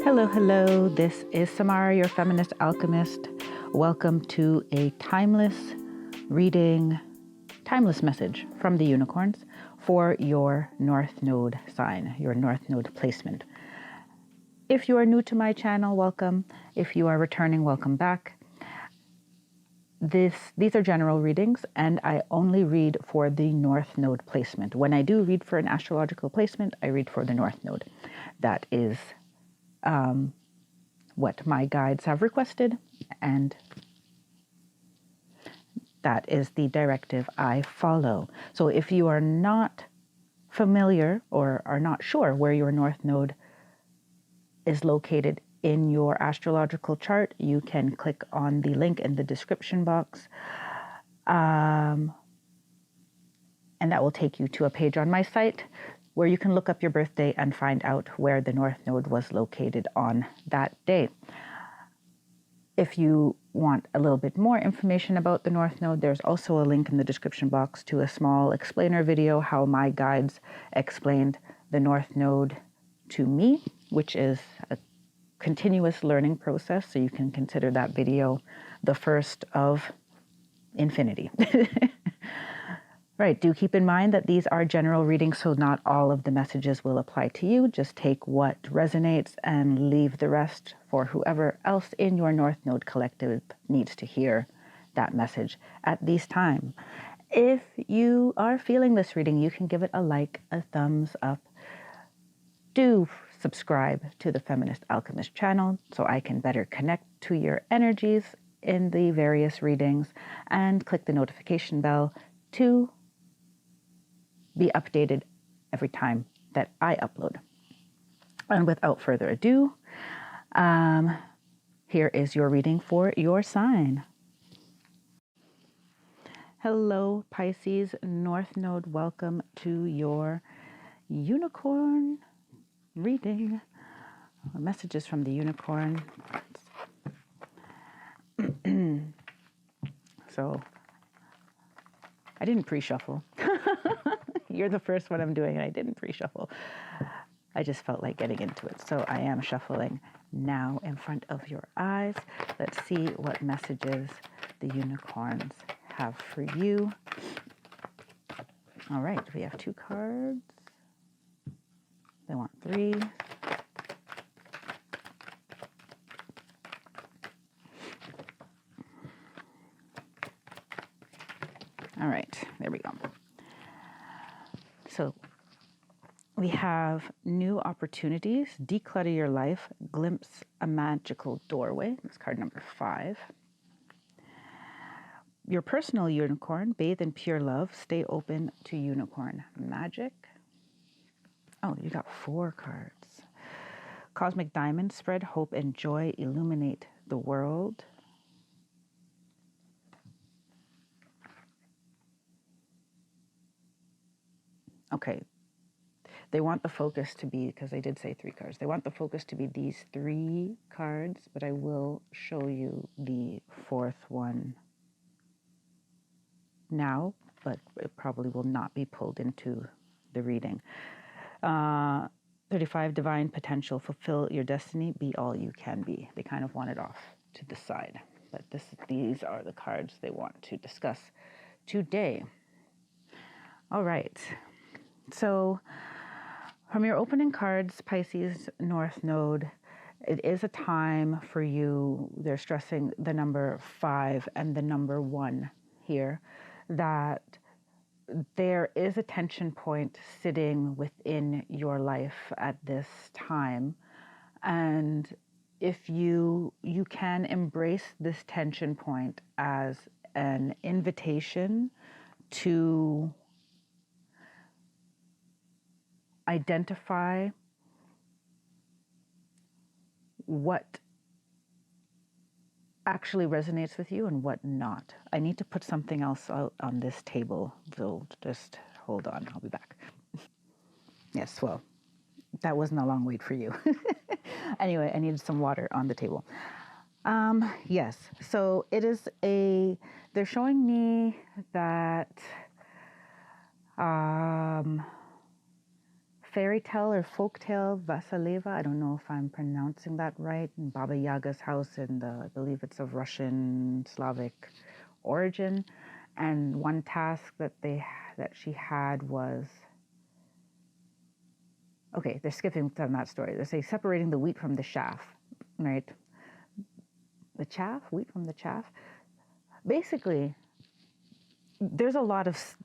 Hello, hello. This is Samara, your feminist alchemist. Welcome to a timeless reading, timeless message from the unicorns for your North Node sign, your North Node placement. If you are new to my channel, welcome. If you are returning, welcome back. These are general readings, and I only read for the North Node placement. When I do read for an astrological placement, I read for the North Node. That is what my guides have requested, and that is the directive I follow. So if you are not familiar or are not sure where your North Node is located in your astrological chart, you can click on the link in the description box, and that will take you to a page on my site where you can look up your birthday and find out where the North Node was located on that day. If you want a little bit more information about the North Node, there's also a link in the description box to a small explainer video how my guides explained the North Node to me, which is a continuous learning process. So you can consider that video the first of infinity. Right, do keep in mind that these are general readings, so not all of the messages will apply to you. Just take what resonates and leave the rest for whoever else in your North Node collective needs to hear that message at this time. If you are feeling this reading, you can give it a like, a thumbs up. Do subscribe to the Feminist Alchemist channel so I can better connect to your energies in the various readings, and click the notification bell to be updated every time that I upload. And without further ado, here is your reading for your sign. Hello, Pisces, North Node. Welcome to your unicorn reading. Messages from the unicorn. So, I didn't pre-shuffle. You're the first one I'm doing, and I didn't pre-shuffle. I just felt like getting into it. So I am shuffling now in front of your eyes. Let's see what messages the unicorns have for you. All right, we have 2 cards. They want 3. All right, there we go. So we have new opportunities, declutter your life, glimpse a magical doorway. That's card number 5. Your personal unicorn, bathe in pure love, stay open to unicorn magic. Oh, you got 4 cards. Cosmic diamond, spread hope and joy, illuminate the world. Okay, they want the focus to be, because they did say 3 cards, they want the focus to be these 3 cards, but I will show you the 4th one now, but it probably will not be pulled into the reading. 35, divine potential, fulfill your destiny, be all you can be. They kind of want it off to the side, but these are the cards they want to discuss today. All right. So from your opening cards, Pisces, North Node, it is a time for you, they're stressing the number 5 and the number 1 here, that there is a tension point sitting within your life at this time. And if you can embrace this tension point as an invitation to identify what actually resonates with you and what not. I need to put something else out on this table, so just hold on, I'll be back. Yes, well, that wasn't a long wait for you. Anyway, I needed some water on the table. Yes, so it is they're showing me that fairy tale or folk tale, Vasileva. I don't know if I'm pronouncing that right. In Baba Yaga's house, and I believe it's of Russian Slavic origin. And one task that she had was, okay, they're skipping from that story. They say separating the wheat from the chaff, right? The chaff, wheat from the chaff. Basically, there's a lot of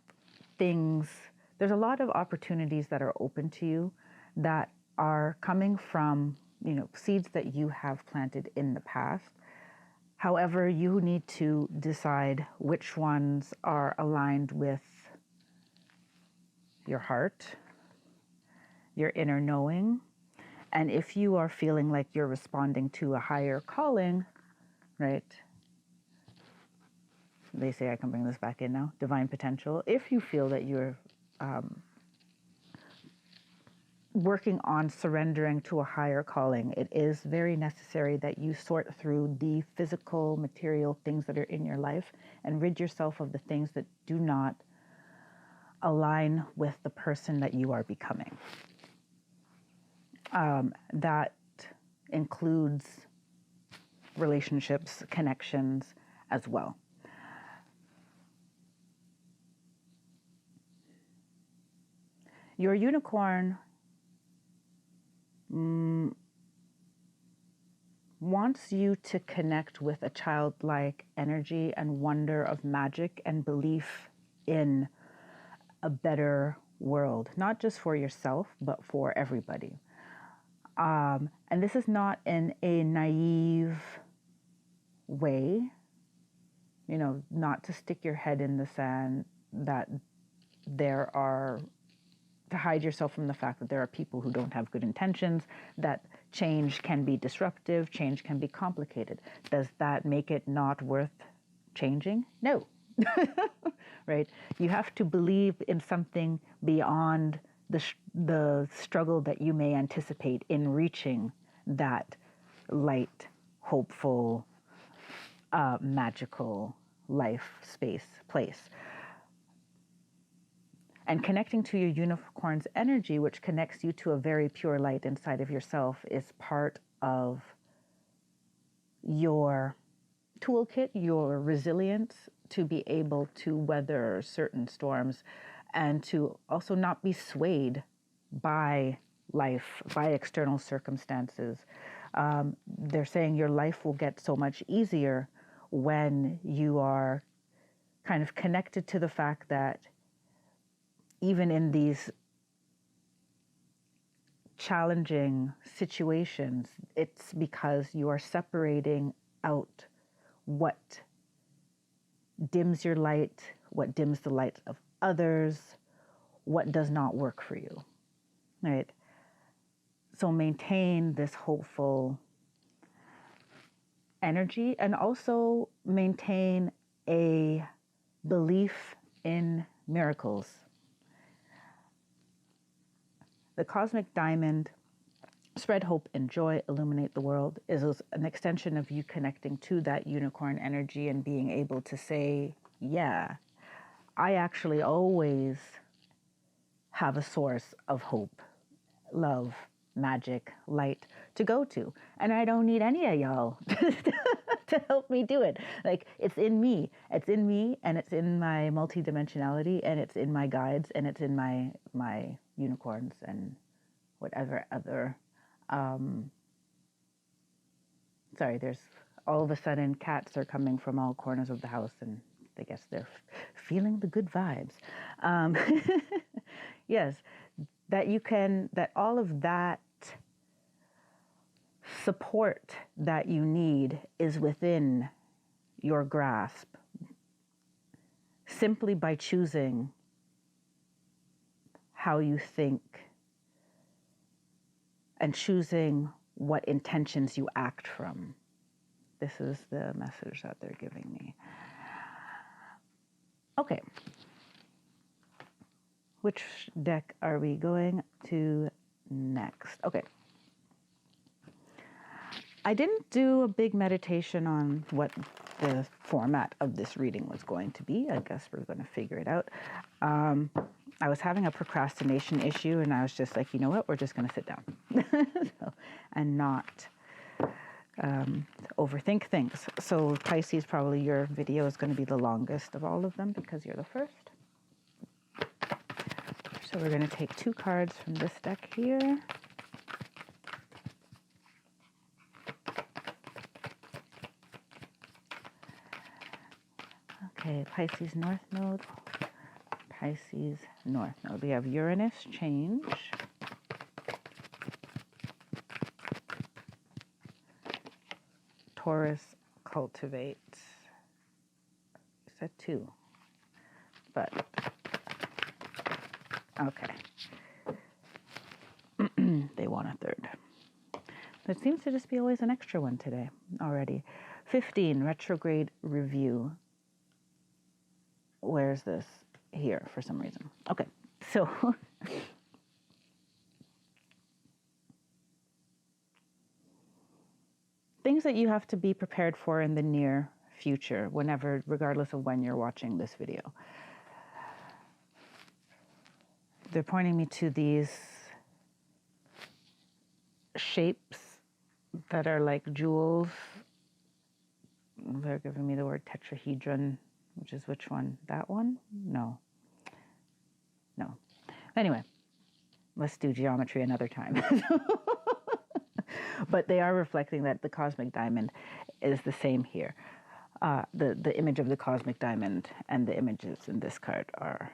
things. There's a lot of opportunities that are open to you that are coming from, seeds that you have planted in the past. However, you need to decide which ones are aligned with your heart, your inner knowing. And if you are feeling like you're responding to a higher calling, right? They say, I can bring this back in now, divine potential. If you feel that you're working on surrendering to a higher calling, it is very necessary that you sort through the physical, material things that are in your life and rid yourself of the things that do not align with the person that you are becoming. That includes relationships, connections as well. Your unicorn wants you to connect with a childlike energy and wonder of magic and belief in a better world, not just for yourself, but for everybody. And this is not in a naive way, not to stick your head in the sand, that to hide yourself from the fact that there are people who don't have good intentions, that change can be disruptive, change can be complicated. Does that make it not worth changing? No. Right? You have to believe in something beyond the struggle that you may anticipate in reaching that light, hopeful, magical life, space, place. And connecting to your unicorn's energy, which connects you to a very pure light inside of yourself, is part of your toolkit, your resilience to be able to weather certain storms and to also not be swayed by life, by external circumstances. They're saying your life will get so much easier when you are kind of connected to the fact that even in these challenging situations, it's because you are separating out what dims your light, what dims the light of others, what does not work for you, right? So maintain this hopeful energy and also maintain a belief in miracles. The cosmic diamond, spread hope and joy, illuminate the world, is an extension of you connecting to that unicorn energy and being able to say, yeah, I actually always have a source of hope, love, magic, light to go to. And I don't need any of y'all to help me do it. Like, it's in me. It's in me, and it's in my multidimensionality, and it's in my guides, and it's in my unicorns and whatever other there's all of a sudden cats are coming from all corners of the house, and I guess they're feeling the good vibes. Yes, that all of that support that you need is within your grasp simply by choosing how you think and choosing what intentions you act from. This is the message that they're giving me. Okay. Which deck are we going to next? Okay. I didn't do a big meditation on what the format of this reading was going to be. I guess we're going to figure it out. I was having a procrastination issue, and I was just like, you know what, we're just going to sit down and not overthink things. So Pisces, probably your video is going to be the longest of all of them because you're the first. So we're going to take 2 cards from this deck here. Okay, Pisces North Node. Pisces North Node. We have Uranus change. Taurus cultivate. Is that 2? But, okay. They want a 3rd. There seems to just be always an extra one today already. 15, retrograde review. Where's this? Here for some reason. Okay, so things that you have to be prepared for in the near future, whenever, regardless of when you're watching this video. They're pointing me to these shapes that are like jewels. They're giving me the word tetrahedron, which is which one? That one? No. Anyway, let's do geometry another time. But they are reflecting that the cosmic diamond is the same here. The image of the cosmic diamond and the images in this card are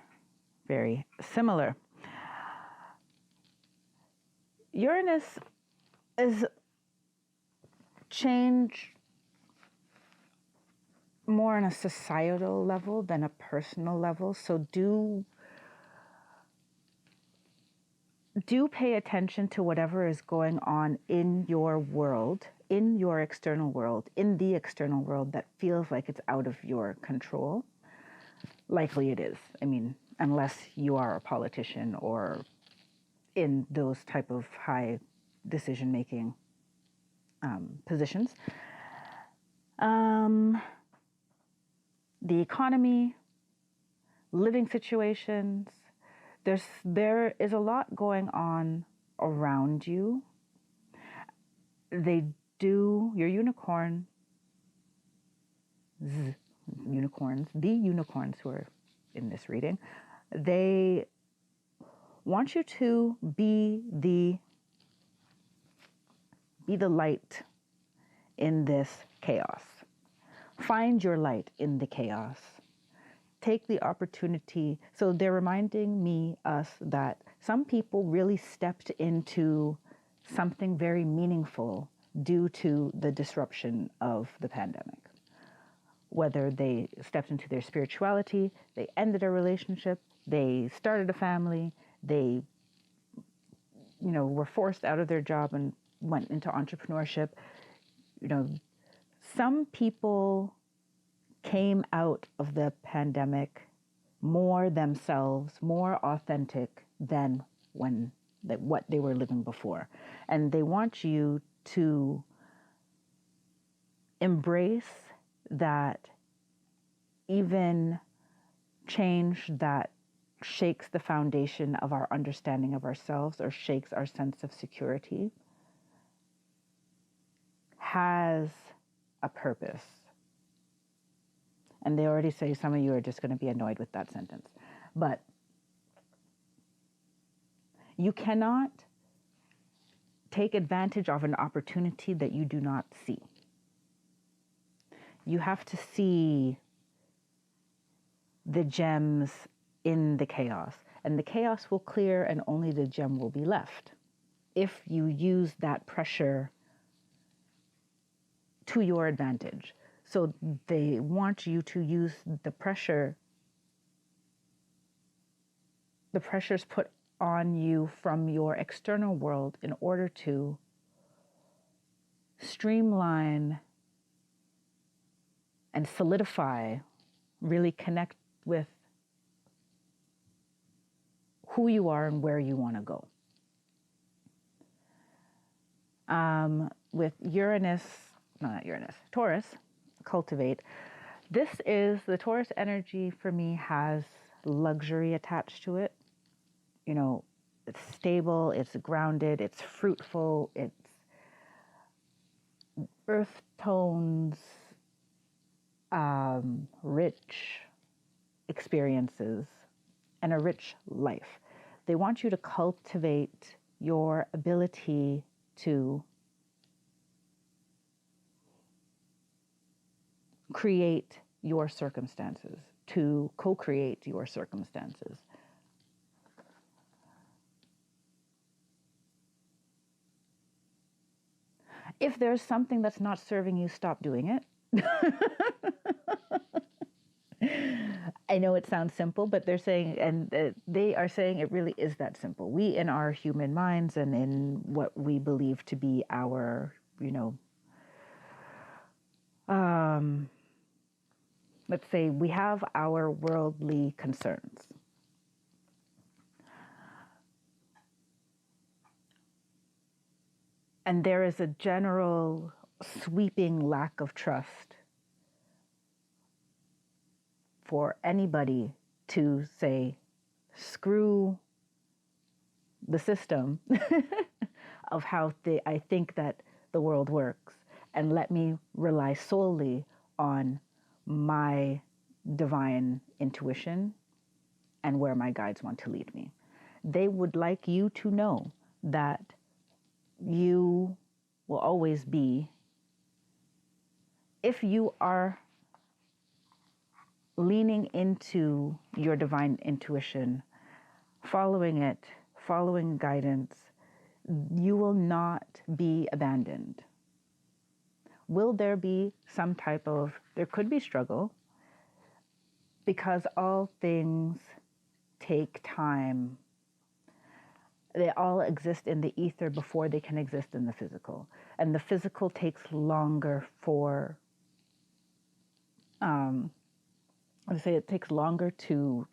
very similar. Uranus is change more on a societal level than a personal level. So do pay attention to whatever is going on in your world, in your external world, in the external world that feels like it's out of your control. Likely it is. I mean, unless you are a politician or in those type of high decision-making positions. The economy, living situations, there is a lot going on around you. Your unicorns, the unicorns who are in this reading, they want you to be the light in this chaos. Find your light in the chaos. Take the opportunity. So they're reminding us that some people really stepped into something very meaningful due to the disruption of the pandemic. Whether they stepped into their spirituality, they ended a relationship, they started a family, they, were forced out of their job and went into entrepreneurship. Some people came out of the pandemic more themselves, more authentic than what they were living before. And they want you to embrace that even change that shakes the foundation of our understanding of ourselves or shakes our sense of security has a purpose. And they already say some of you are just going to be annoyed with that sentence. But you cannot take advantage of an opportunity that you do not see. You have to see the gems in the chaos. And the chaos will clear and only the gem will be left if you use that pressure to your advantage. So they want you to use the pressure. The pressure's put on you from your external world in order to streamline and solidify, really connect with who you are and where you want to go. With Taurus, cultivate. The Taurus energy for me has luxury attached to it. it's stable, it's grounded, it's fruitful, it's earth tones, rich experiences, and a rich life. They want you to cultivate your ability to create your circumstances, to co-create your circumstances. If there's something that's not serving you, stop doing it. I know it sounds simple, but they're saying, and they are saying it really is that simple. We, in our human minds and in what we believe to be our, let's say we have our worldly concerns. And there is a general sweeping lack of trust for anybody to say, screw the system of how I think that the world works, and let me rely solely on my divine intuition and where my guides want to lead me. They would like you to know that you will always be, if you are leaning into your divine intuition, following it, following guidance, you will not be abandoned. Will there be some type of, there could be struggle, because all things take time. They all exist in the ether before they can exist in the physical. And the physical takes longer for, I say it takes longer to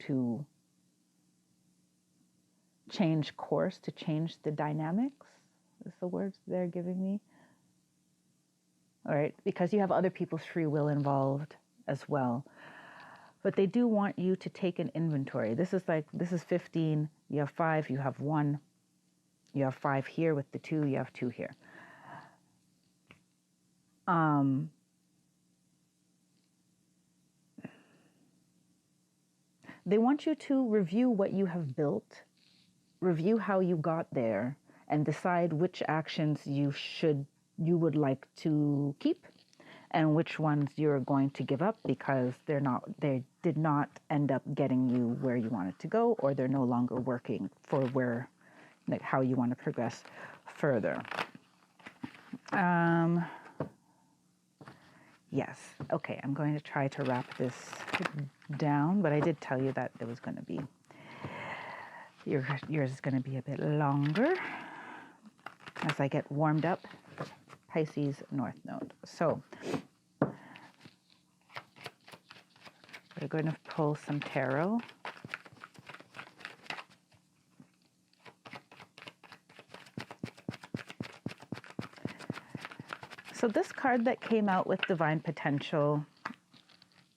change course, to change the dynamics, is the words they're giving me. All right, because you have other people's free will involved as well. But they do want you to take an inventory. This is 15, you have 5, you have 1, you have 5 here with the 2, you have 2 here. They want you to review what you have built, review how you got there, and decide which actions you would like to keep and which ones you're going to give up because they did not end up getting you where you wanted to go, or they're no longer working for how you want to progress further. Yes. Okay, I'm going to try to wrap this down, but I did tell you that there was going to be, yours is going to be a bit longer as I get warmed up. Pisces North Node. So we're going to pull some tarot. So this card that came out with divine potential,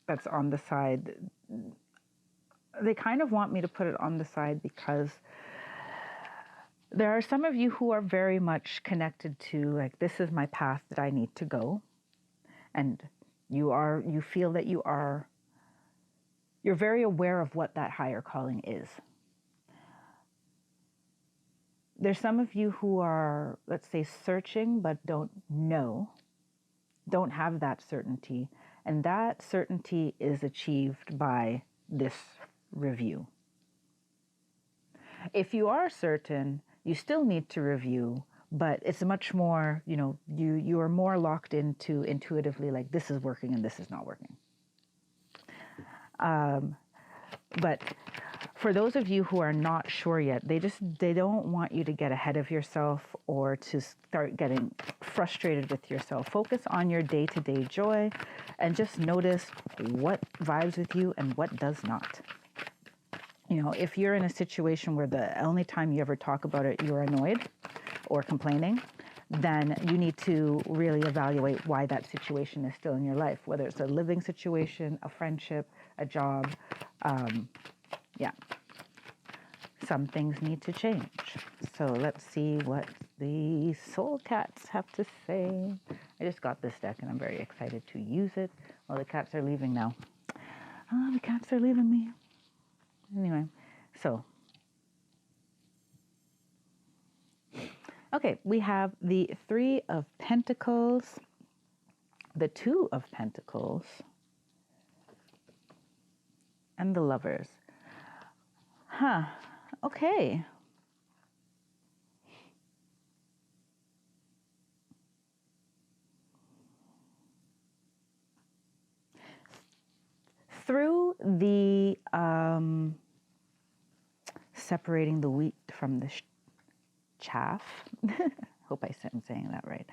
that's on the side, they kind of want me to put it on the side because there are some of you who are very much connected to, like, this is my path that I need to go. And you feel that you're very aware of what that higher calling is. There's some of you who are, let's say, searching, but don't have that certainty. And that certainty is achieved by this review. If you are certain, you still need to review, but it's much more, you are more locked into intuitively, like, this is working and this is not working. But for those of you who are not sure yet, they don't want you to get ahead of yourself or to start getting frustrated with yourself. Focus on your day-to-day joy and just notice what vibes with you and what does not. If you're in a situation where the only time you ever talk about it, you're annoyed or complaining, then you need to really evaluate why that situation is still in your life, whether it's a living situation, a friendship, a job. some things need to change. So let's see what the soul cats have to say. I just got this deck and I'm very excited to use it. Well, the cats are leaving now. Oh, the cats are leaving me. Anyway, so. Okay, we have the Three of Pentacles, the Two of Pentacles, and the Lovers. Okay. Through the separating the wheat from the chaff, hope I'm saying that right.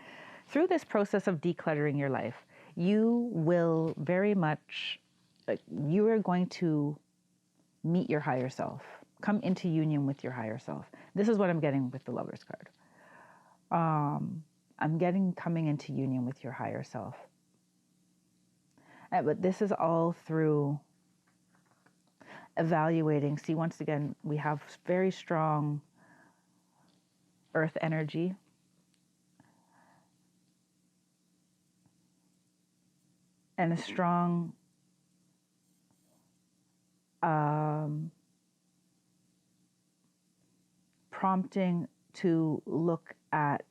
Through this process of decluttering your life, you will very much, you are going to meet your higher self, come into union with your higher self. This is what I'm getting with the Lover's card. I'm getting coming into union with your higher self. But this is all through evaluating. See, once again, we have very strong earth energy. And a strong prompting to look at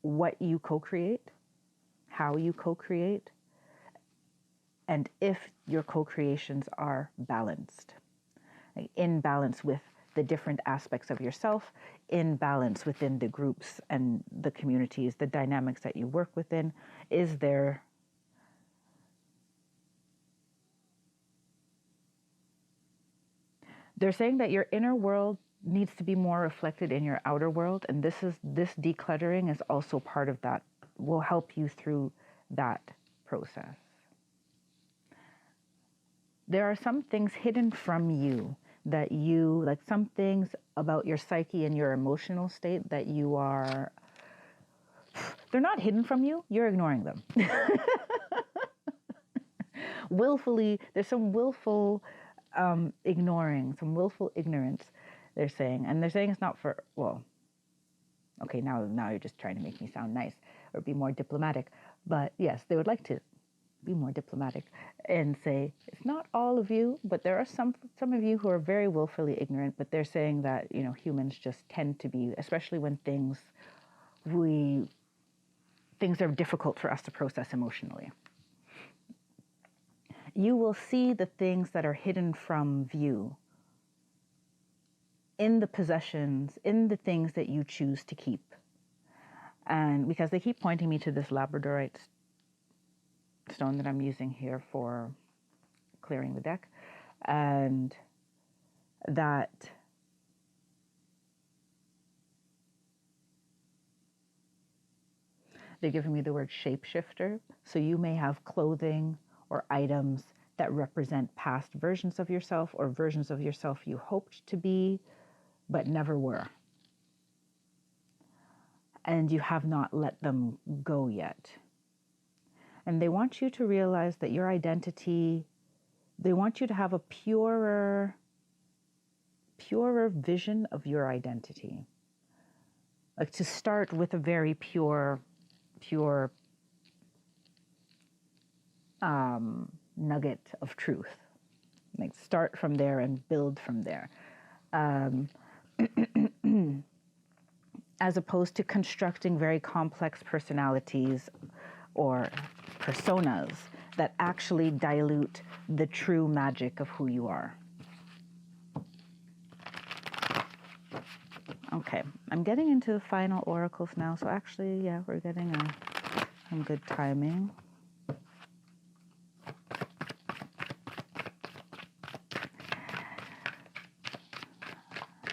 what you co-create, how you co-create, and if your co-creations are balanced, in balance with the different aspects of yourself, in balance within the groups and the communities, the dynamics that you work within. Is there They're saying that your inner world needs to be more reflected in your outer world, and this decluttering is also part of that, will help you through that process. There are some things hidden from you that you, like some things about your psyche and your emotional state that you are, they're not hidden from you, you're ignoring them. Willfully, there's some willful ignoring, some willful ignorance, they're saying. And they're saying it's not for, well, okay, now you're just trying to make me sound nice or be more diplomatic. But yes, they would like to be more diplomatic and say, it's not all of you, but there are some of you who are very willfully ignorant, but they're saying that, humans just tend to be, especially when things are difficult for us to process emotionally. You will see the things that are hidden from view in the possessions, in the things that you choose to keep. And because they keep pointing me to this labradorite stone that I'm using here for clearing the deck, and that they're giving me the word shapeshifter. So you may have clothing or items that represent past versions of yourself or versions of yourself you hoped to be, but never were. And you have not let them go yet. And they want you to realize that your identity, they want you to have a purer vision of your identity. Like to start with a very pure nugget of truth. Like start from there and build from there. As opposed to constructing very complex personalities or personas that actually dilute the true magic of who you are. Okay, I'm getting into the final oracles now, so actually, yeah, we're getting some good timing.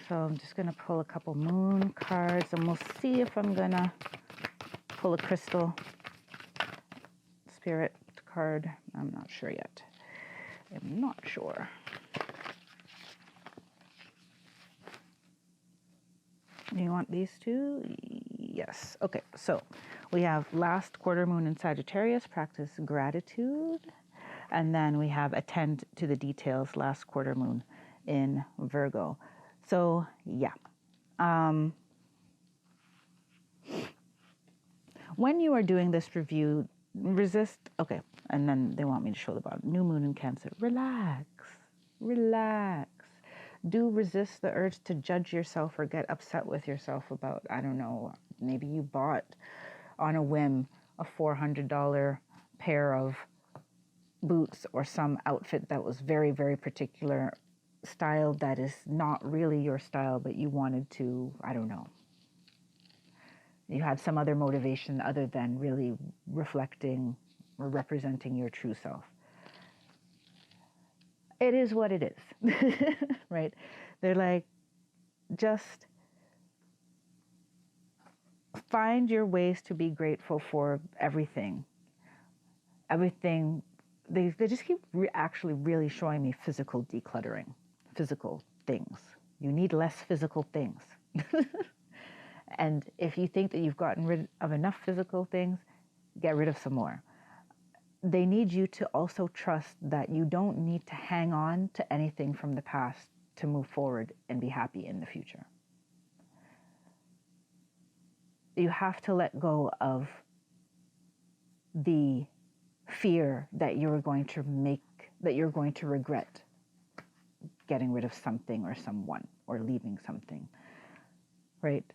So I'm just going to pull a couple moon cards, and we'll see if I'm going to pull a crystal spirit card. I'm not sure yet. I'm not sure. Do you want these two? Yes. Okay, so we have last quarter moon in Sagittarius, practice gratitude. And then we have attend to the details, last quarter moon in Virgo. So, yeah. When you are doing this review, resist. Okay. And then they want me to show the bottom. New moon in Cancer. Relax. Relax. Do resist the urge to judge yourself or get upset with yourself about, I don't know, maybe you bought on a whim a $400 pair of boots or some outfit that was very, very particular style that is not really your style, but you wanted to, I don't know. You had some other motivation other than really reflecting or representing your true self. It is what it is, right? They're like, just find your ways to be grateful for everything. Everything, they just keep actually really showing me physical decluttering, physical things. You need less physical things. And if you think that you've gotten rid of enough physical things, get rid of some more. They need you to also trust that you don't need to hang on to anything from the past to move forward and be happy in the future. You have to let go of the fear that you're going to regret getting rid of something or someone or leaving something, right?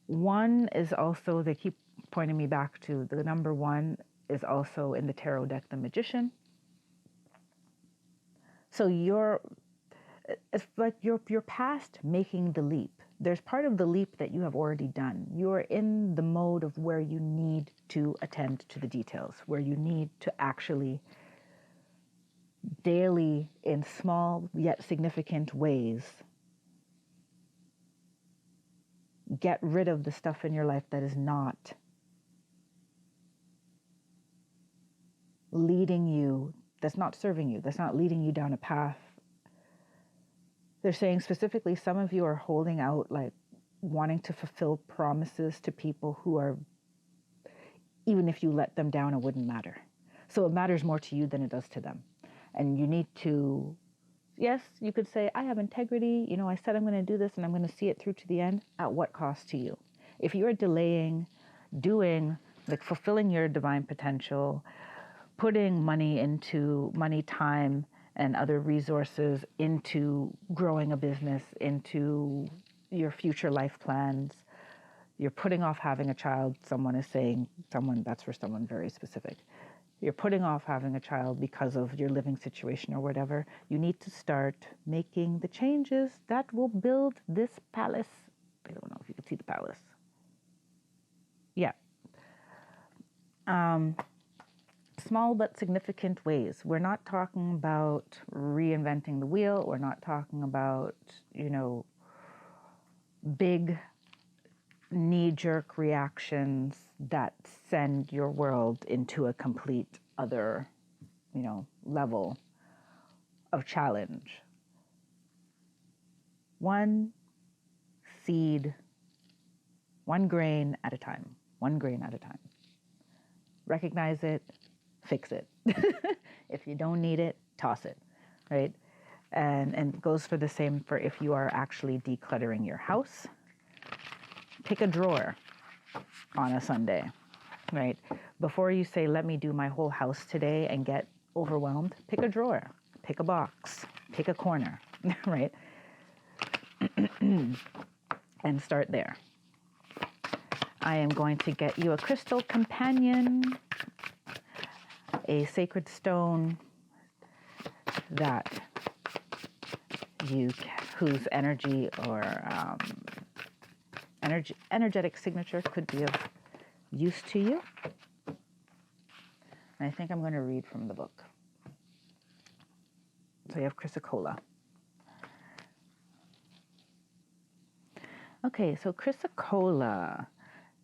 One is also, they keep pointing me back to the number one is also in the tarot deck, the Magician. So it's like you're past making the leap. There's part of the leap that you have already done. You're in the mode of where you need to attend to the details, where you need to actually daily, in small yet significant ways, get rid of the stuff in your life that is not leading you, that's not serving you, that's not leading you down a path. They're saying specifically some of you are holding out, like wanting to fulfill promises to people who are, even if you let them down, it wouldn't matter. So it matters more to you than it does to them. And you need to, yes, you could say, I have integrity. You know, I said I'm going to do this and I'm going to see it through to the end. At what cost to you? If you are delaying doing, like fulfilling your divine potential, putting money, time, and other resources into growing a business, into your future life plans, you're putting off having a child. Someone is saying, that's for someone very specific. You're putting off having a child because of your living situation or whatever. You need to start making the changes that will build this palace. I don't know if you can see the palace. Yeah. Small but significant ways. We're not talking about reinventing the wheel. We're not talking about, big knee-jerk reactions that send your world into a complete other, level of challenge. One seed, one grain at a time. One grain at a time. Recognize it, fix it. If you don't need it, toss it, right? And it goes for the same for if you are actually decluttering your house. Pick a drawer on a Sunday, right? Before you say, let me do my whole house today and get overwhelmed, pick a drawer, pick a box, pick a corner, right? And start there. I am going to get you a crystal companion, a sacred stone whose energy or energetic signature could be of use to you. And I think I'm going to read from the book. So you have Chrysocolla. Okay, so Chrysocolla.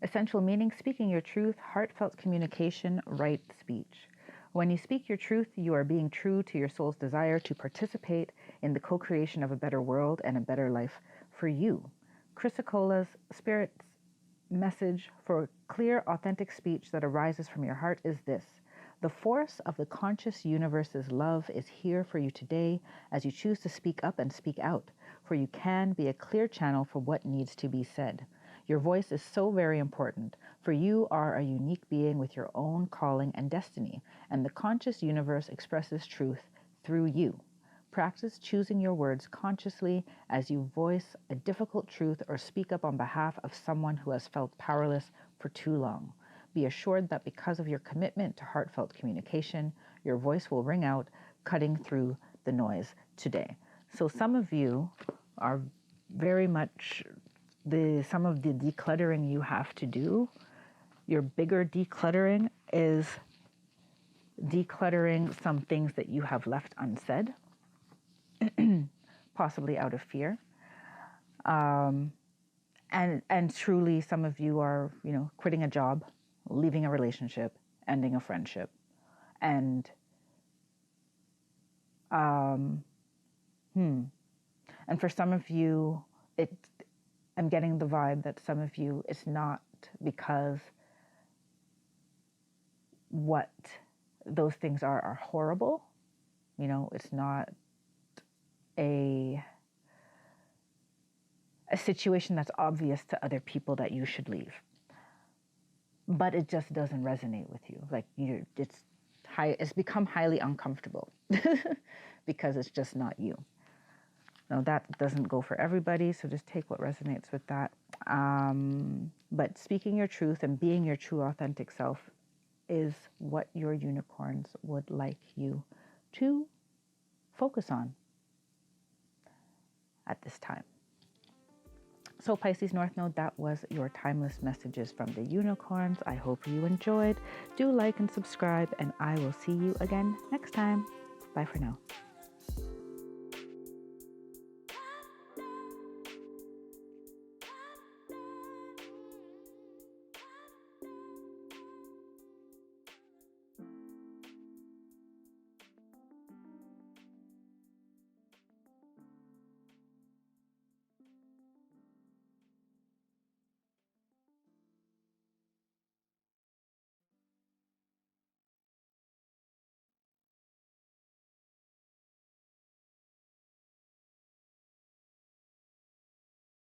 Essential meaning, speaking your truth, heartfelt communication, right speech. When you speak your truth, you are being true to your soul's desire to participate in the co-creation of a better world and a better life for you. Chrysocolla's spirit's message for clear, authentic speech that arises from your heart is this. The force of the conscious universe's love is here for you today as you choose to speak up and speak out. for you can be a clear channel for what needs to be said. Your voice is so very important, for you are a unique being with your own calling and destiny, and the conscious universe expresses truth through you. Practice choosing your words consciously as you voice a difficult truth or speak up on behalf of someone who has felt powerless for too long. Be assured that because of your commitment to heartfelt communication, your voice will ring out, cutting through the noise today. So some of you are very much some of the decluttering you have to do. Your bigger decluttering is decluttering some things that you have left unsaid, possibly out of fear. And truly some of you are, quitting a job, leaving a relationship, ending a friendship. And for some of you, I'm getting the vibe that some of you, it's not because what those things are horrible. It's not a situation that's obvious to other people that you should leave. But it just doesn't resonate with you. Like it's become highly uncomfortable because it's just not you. Now that doesn't go for everybody, so just take what resonates with that. But speaking your truth and being your true authentic self is what your unicorns would like you to focus on at this time. So Pisces North Node, that was your timeless messages from the unicorns. I hope you enjoyed. Do like and subscribe, and I will see you again next time. Bye for now.